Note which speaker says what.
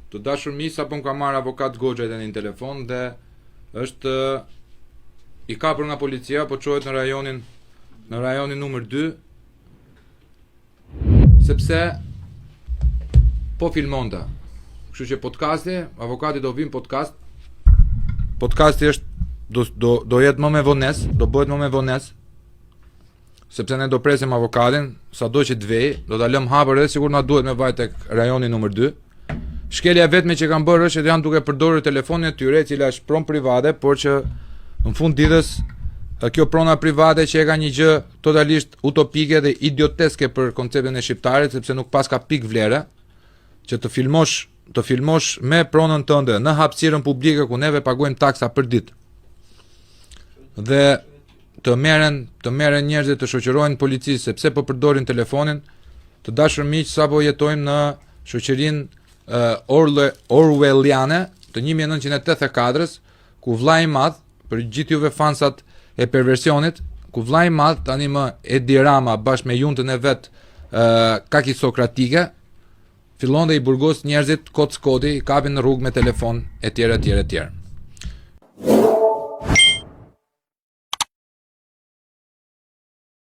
Speaker 1: Të dashur miq, sapo më ka marrë avokat Goxha në telefon dhe është i kapur nga policia, po çohet në rajonin numër 2 sepse po filmonte. Kështu që podcasti, avokati do vim podcast. Podcasti është do jetë më me vonesë, do bëhet më me vonesë. Sepse ne do presim avokatin, sado që të vej, do ta lëm hapur edhe sikur na duhet me vaj tek rajoni numër 2. Shkelja vetme që kanë bërë është që janë duke përdorur telefonin e tyre, e cila është pronë private, por që në fund ditës kjo prona private që e ka një gjë totalisht utopike dhe idioteske për konceptin e shqiptarit, sepse nuk pas ka pik vlere, që të filmosh me pronën tënde në hapësirën publike ku neve paguajmë taksa për ditë. Dhe të merren njerëzit të shoqërohen policisë sepse po përdorin telefonin. Të dashur miq, sapo jetojmë në shoqërinë Orwelliane të 1984-s, ku vllai i madh, për gjithë juve fansat e perversionit, ku vllai i madh tani më Edi Rama bashkë me juntën e vet kakisokratike, fillon dhe i burgos njerëzit kot skoti, i kapin në rrugë me telefon etj.